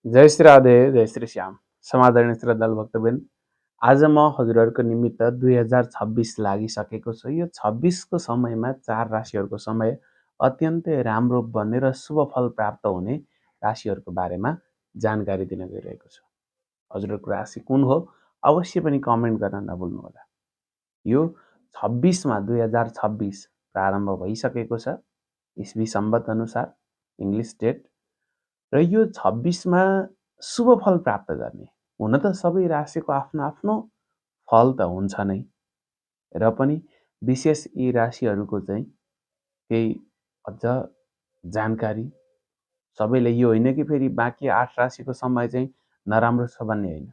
जय श्री राधे, जय श्री श्याम। समादरणीय श्रद्धालु भक्तवृन्द, आज म हजुरहरूको निमित्त 2026 लागिसकेको छ। यो 26को समयमा 4 राशिहरूको समय अत्यन्तै राम्रो बन्ने र शुभ फल प्राप्त हुने राशिहरूको बारेमा जानकारी दिन गइरहेको छु। हजुरहरूको राशि कुन हो अवश्य पनि कमेन्ट गर्न नभुल्नुहोला। यो 26मा 2026 प्रारम्भ भइसकेको छ इस्वी सम्वत अनुसार इङ्ग्लिस डेट। र यो 26मा शुभ फल प्राप्त गर्ने, हुन त सबै राशिको आफ्नो आफ्नो फल त हुन्छ नै, र पनि विशेष यी राशिहरूको चाहिँ केही अझ जानकारी सबैले यो होइन कि फेरि बाँकी 8 राशिको समय चाहिँ नराम्रो छ भन्ने होइन।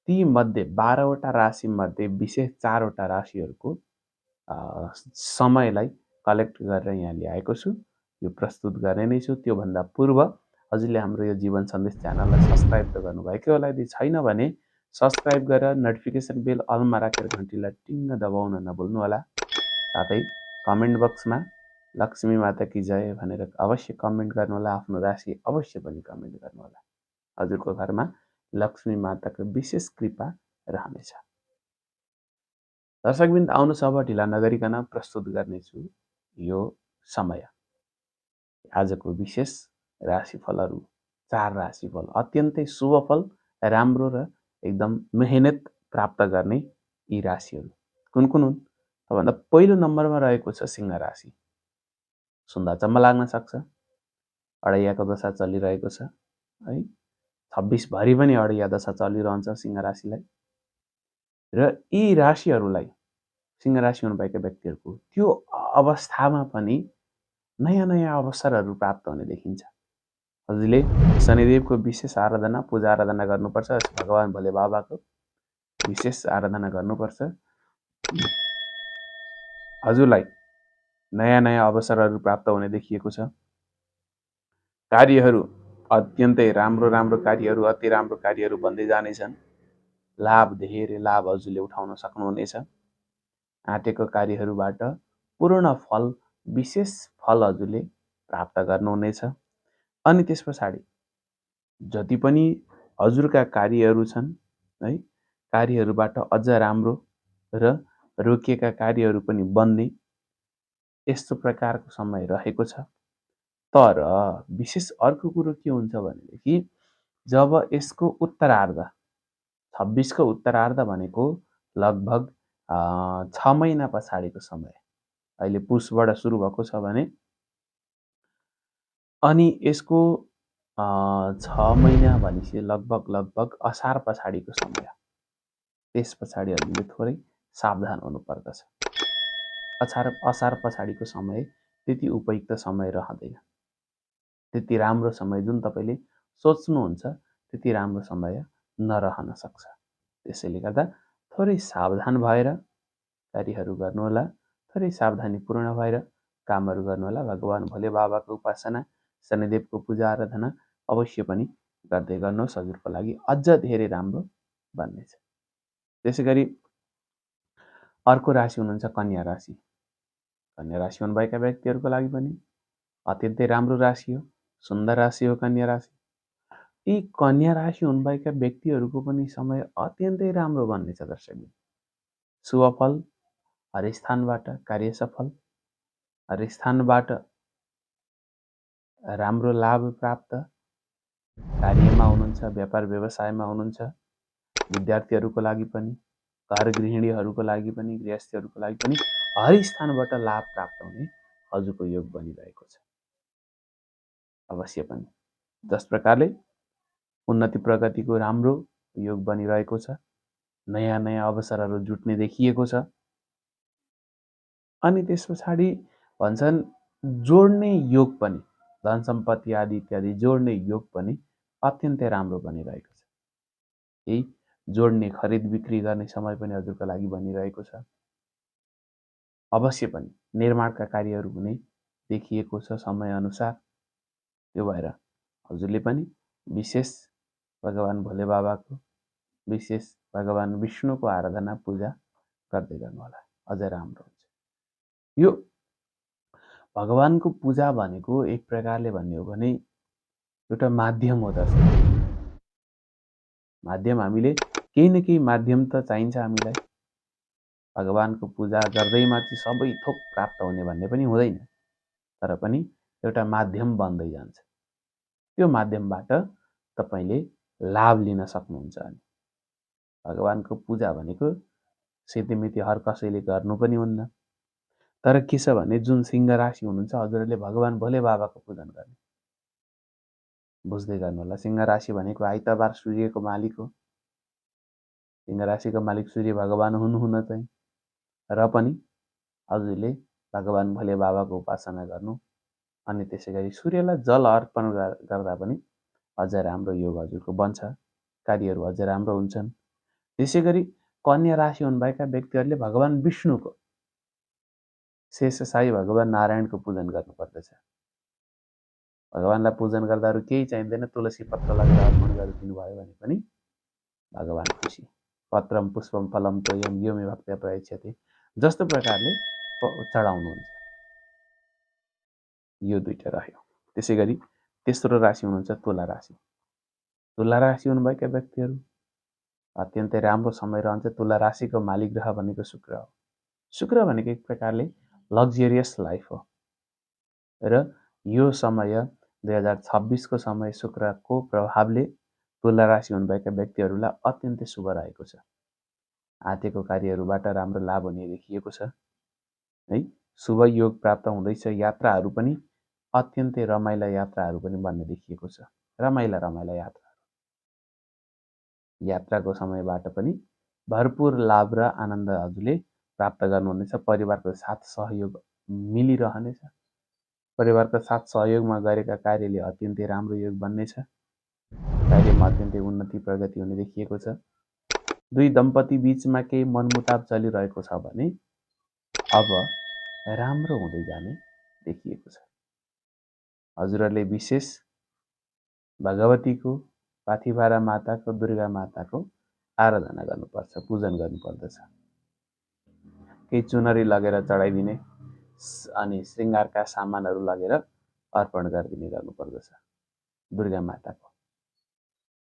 ती मध्ये 12वटा राशि मध्ये विशेष 4वटा राशिहरूको समयलाई कलेक्ट गरेर यहाँ ल्याएको छु, यो प्रस्तुत गर्ने नै छु। त्योभन्दा पूर्व हजुरले हाम्रो यो जीवन सन्देश च्यानललाई सब्सक्राइब त गर्नुभएकै होला, यदि छैन भने सब्सक्राइब गरेर नोटिफिकेसन बेल अलमा राखेर घन्टीलाई टिङ्ग दबाउन नभुल्नुहोला। साथै कमेन्ट बक्समा लक्ष्मी माता की जय भनेर अवश्य कमेन्ट गर्नुहोला। आफ्नो राशि अवश्य पनि कमेन्ट गर्नुहोला। हजुरको घरमा लक्ष्मी माताको विशेष कृपा रहनेछ। दर्शकवृन्द, आउनुहोस् अब ढिला नगरिकन प्रस्तुत गर्नेछु यो समय। आजको विशेष राशिफलहरू 4 राशिफल अत्यन्तै शुभ फल, राम्रो र एकदम मेहनत प्राप्त गर्ने यी राशिहरू कुन कुन हुन् त भन्दा पहिलो नम्बरमा रहेको छ सिंह राशि। सुन्दा चम्म लाग्न सक्छ, अडैयाको दशा चलिरहेको छ है। 26 भरि पनि अडैया दशा चलिरहन्छ सिंह राशिलाई। र यी राशिहरूलाई, सिंह राशि हुनुभएका व्यक्तिहरूको त्यो अवस्थामा पनि नयाँ नयाँ अवसरहरू प्राप्त हुने देखिन्छ। हजुरले शनिदेवको विशेष आराधना, पूजा आराधना गर्नुपर्छ। भगवान भोले बाबाको विशेष आराधना गर्नुपर्छ। हजुरलाई नयाँ नयाँ अवसरहरू प्राप्त हुने देखिएको छ। कार्यहरू अत्यन्तै राम्रो राम्रो कार्यहरू, अति राम्रो कार्यहरू बन्दै जानेछन्। लाभ, धेरै लाभ हजुरले उठाउन सक्नुहुनेछ। आँटेको कार्यहरूबाट पूर्ण फल, विशेष फल हजुरले प्राप्त गर्नुहुनेछ। अनि त्यस पछाडि जति पनि हजुरका कार्यहरू छन् है, कार्यहरूबाट अझ राम्रो र रोकिएका कार्यहरू पनि बन्ने यस्तो प्रकारको समय रहेको छ। तर विशेष अर्को कुरो के हुन्छ भनेदेखि जब यसको उत्तरार्ध, 26को उत्तरार्ध भनेको लगभग 6 महिना पछाडिको समय, अहिले पुसबाट सुरु भएको छ भने अनि यसको 6 महिना भनेपछि लगभग असार पछाडिको समय, त्यस पछाडि हामीले थोरै सावधान हुनुपर्दछ। असार पछाडिको समय त्यति उपयुक्त समय रहँदैन, त्यति राम्रो समय जुन तपाईँले सोच्नुहुन्छ त्यति राम्रो समय नरहन सक्छ। त्यसैले गर्दा थोरै सावधान भएर कार्यहरू गर्नुहोला, थोरै सावधानीपूर्ण भएर कामहरू गर्नुहोला। भगवान भोले बाबाको उपासना, शनिदेवको पूजा आराधना अवश्य पनि गर्दै गर्नुहोस्, हजुरको लागि अझ धेरै राम्रो बन्नेछ। त्यसै गरी अर्को राशि हुनुहुन्छ कन्या राशि। कन्या राशि हुनुभएका व्यक्तिहरूको लागि पनि अत्यन्तै राम्रो राशि हो, सुन्दर राशि हो कन्या राशि। यी कन्या राशि हुनुभएका व्यक्तिहरूको पनि समय अत्यन्तै राम्रो बन्नेछ। दर्शक, शुभ फल, हर स्थानबाट कार्य सफल, हर स्थानबाट राम्रो लाभ प्राप्त, कार्यमा हुनुहुन्छ, व्यापार व्यवसायमा हुनुहुन्छ, विद्यार्थीहरूको लागि पनि, घर गृहिणीहरूको लागि पनि, गृहस्थीहरूको लागि पनि हर स्थानबाट लाभ प्राप्त हुने हजुरको योग बनिरहेको छ। अवश्य पनि जस प्रकारले उन्नति प्रगतिको राम्रो योग बनिरहेको छ, नयाँ नयाँ अवसरहरू जुट्ने देखिएको छ। अनि त्यस पछाडि भन्छन् जोड्ने योग पनि, धन सम्पत्ति आदि इत्यादि जोड्ने योग पनि अत्यन्तै राम्रो बनिरहेको छ। यही जोड्ने, खरिद बिक्री गर्ने समय पनि हजुरको लागि बनिरहेको छ। अवश्य पनि निर्माणका कार्यहरू हुने देखिएको छ समय अनुसार। त्यो भएर हजुरले पनि विशेष भगवान भोले बाबाको, विशेष भगवान विष्णुको आराधना पूजा गर्दै गर्नुहोला, अझ राम्रो हुन्छ। यो भगवानको पूजा भनेको एक प्रकारले भन्ने हो भने एउटा माध्यम हो। दर्शक, माध्यम हामीले केही न केही माध्यम त चाहिन्छ हामीलाई। भगवानको पूजा गर्दैमा चाहिँ सबै थोक प्राप्त हुने भन्ने पनि हुँदैन, तर पनि एउटा माध्यम बन्दै जान्छ। त्यो माध्यमबाट तपाईले लाभ लिन सक्नुहुन्छ। अनि भगवानको पूजा भनेको सिद्धिमिति हर कसैले गर्नु पनि हुन्न। तर के छ भने जुन सिंह राशि हुनुहुन्छ हजुरहरूले भगवान भोले बाबाको पूजन गर्ने, बुझ्दै गर्नु होला। सिंह राशि भनेको आइतबार सूर्यको मालिक हो। सिंह राशिको मालिक सूर्य भगवान हुनुहुन चाहिँ, र पनि हजुरले भगवान भोले बाबाको उपासना गर्नु, अनि त्यसै गरी सूर्यलाई जल अर्पण गर्दा पनि अझ राम्रो योग हजुरको बन्छ, कार्यहरू अझ राम्रो हुन्छन्। त्यसै गरी कन्या राशि हुनुभएका व्यक्तिहरूले भगवान विष्णुको, शेषशाही भगवान नारायणको पूजन गर्नुपर्दछ। भगवानलाई पूजन गर्दा अरू केही चाहिँदैन, तुलसी पत्र लगेर अर्पण गरिदिनु भयो भने पनि भगवान खुसी। पत्रम पुष्पम फलम तोयम यो मे भक्त्या प्रयच्छते, जस्तो प्रकारले चढाउनुहुन्छ। यो दुईटा रह्यो। त्यसै गरी तेस्रो राशि हुनुहुन्छ तुला राशि। तुला राशि हुनुभएका व्यक्तिहरू अत्यन्तै राम्रो समय रहन्छ। तुला राशिको मालिक ग्रह भनेको शुक्र हो। शुक्र भनेको एक प्रकारले लग्जरियस लाइफ हो, र यो समय 2026 को समय शुक्रको प्रभावले तुला राशि हुनुभएका व्यक्तिहरूलाई अत्यन्तै शुभ रहेको छ। आँटेको कार्यहरूबाट राम्रो लाभ हुने देखिएको छ है। शुभ योग प्राप्त हुँदैछ। यात्राहरू पनि अत्यन्तै रमाइला यात्राहरू पनि बन्ने देखिएको छ। रमाइला यात्राको समयबाट पनि भरपूर लाभ र आनन्द हजुरले प्राप्त गर्नुहुनेछ। परिवारको साथ सहयोग मिलिरहनेछ। परिवारको साथ सहयोगमा गरेका कार्यले अत्यन्तै राम्रो योग बन्नेछ। कार्यमा अत्यन्तै उन्नति प्रगति हुने देखिएको छ। दुई दम्पति बीचमा केही मनमुटाव चलिरहेको छ भने अब राम्रो हुँदै जाने देखिएको छ। हजुरहरूले विशेष भगवतीको, पाथिभारा माताको, दुर्गा माताको आराधना गर्नुपर्छ, पूजन गर्नुपर्दछ। केही चुनरी लगेर चढाइदिने अनि श्रृङ्गारका सामानहरू लगेर अर्पण गरिदिने गर्नुपर्दछ दुर्गा माताको।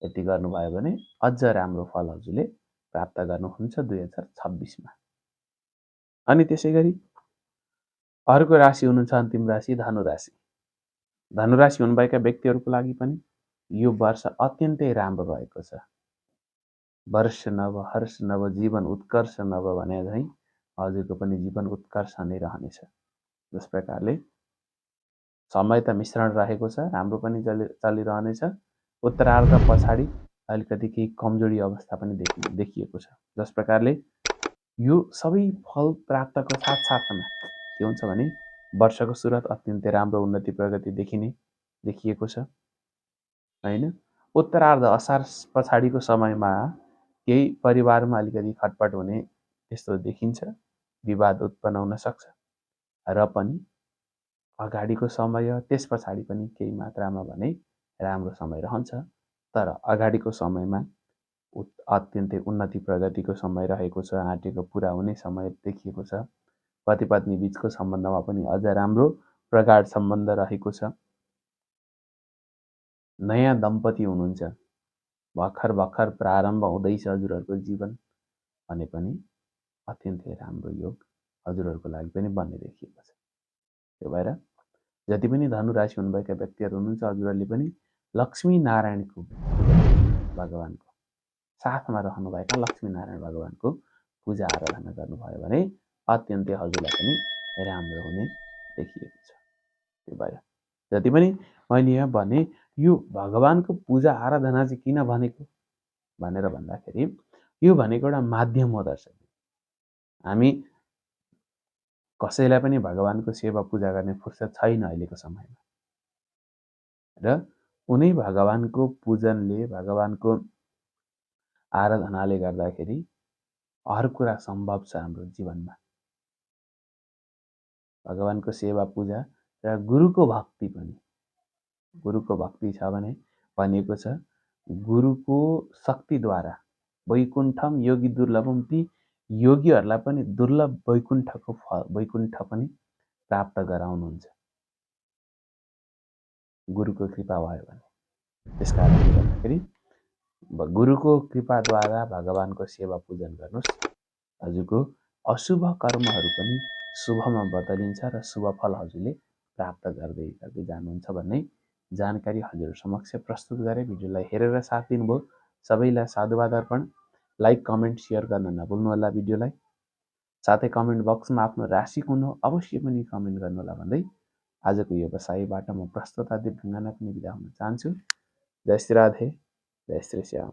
यति गर्नुभयो भने अझ राम्रो फल हजुरले प्राप्त गर्नुहुन्छ 2026 मा। अनि त्यसै गरी अर्को राशि हुनुहुन्छ अन्तिम राशि धनु राशि। धनु राशि हुनुभएका व्यक्तिहरूको लागि पनि यो वर्ष अत्यन्तै राम्रो रहेको छ। वर्ष नव, हर्ष नव, जीवन उत्कर्ष नव भने झैँ हजुरको पनि जीवन उत्कर्ष नै रहनेछ। जस प्रकारले समय त मिश्रण रहेको छ, राम्रो पनि चलिरहनेछ। उत्तरार्ध पछाडि अलिकति केही कमजोरी अवस्था पनि देखिएको छ। जस प्रकारले यो सबै फल प्राप्तको साथसाथमा के हुन्छ भने वर्षको सुरुवात अत्यन्तै राम्रो उन्नति प्रगति देखिएको छ हैन। उत्तरार्ध असार पछाडिको समयमा केही परिवारमा अलिकति खटपट हुने त्यस्तो देखिन्छ, विवाद उत्पन्न हुन सक्छ। र पनि अगाडिको समय त्यस पछाडि पनि केही मात्रामा भने राम्रो समय रहन्छ। तर अगाडिको समयमा अत्यन्तै उन्नति प्रगतिको समय रहेको छ। आँटेको पुरा हुने समय देखिएको छ। पति पत्नी बीचको सम्बन्धमा पनि अझ राम्रो प्रगाढ सम्बन्ध रहेको छ। नयाँ दम्पति हुनुहुन्छ, भर्खर प्रारम्भ हुँदैछ हजुरहरूको जीवन भने पनि अत्यन्तै राम्रो योग हजुरहरूको लागि पनि बन्ने देखिएको छ। त्यो भएर जति पनि धनु राशि हुनुभएका व्यक्तिहरू हुनुहुन्छ हजुरहरूले पनि लक्ष्मी नारायणको भगवानको साथमा रहनुभएका लक्ष्मी नारायण भगवानको पूजा आराधना गर्नुभयो भने अत्यन्तै हजुरलाई पनि राम्रो हुने देखिएको छ। त्यो भएर जति पनि मैले यहाँ भने यो भगवानको पूजा आराधना चाहिँ किन भनेको भनेर भन्दाखेरि यो भनेको एउटा माध्यम हो दर्शक। हामी कसैलाई पनि भगवानको सेवा पूजा गर्ने फुर्सद छैन अहिलेको समयमा, र उनै भगवानको पूजनले, भगवानको आराधनाले गर्दाखेरि हर कुरा सम्भव छ हाम्रो जीवनमा। भगवानको सेवा पूजा र गुरुको भक्ति पनि, गुरुको भक्ति छ भने भनिएको छ गुरुको शक्तिद्वारा वैकुण्ठम योगी दुर्लभम, ती योगीहरूलाई पनि दुर्लभ वैकुण्ठको फल, वैकुण्ठ पनि प्राप्त गराउनुहुन्छ गुरुको कृपा भयो भने। त्यसकारणले गर्दाखेरि गुरुको कृपाद्वारा भगवानको सेवा पूजन गर्नुहोस्। हजुरको अशुभ कर्महरू पनि शुभमा बदलिन्छ र शुभ फल हजुरले प्राप्त गर्दै गर्दै जानुहुन्छ भन्ने जानकारी हजुर समक्ष प्रस्तुत गरे। भिडियोलाई हेरेर साथ दिनुभयो सबैलाई साधुवाद अर्पण। लाइक कमेन्ट शेयर गर्न नभुल्नुहोला भिडियोलाई। साथै कमेन्ट बक्समा आफ्नो राशि कुन हो अवश्य पनि कमेन्ट गर्नुहोला भन्दै आजको यो बसाइबाट म प्रस्तुता दिप ढुङ्गाना पनि बिदा हुन चाहन्छु। जय श्री राधे, जय श्री श्याम।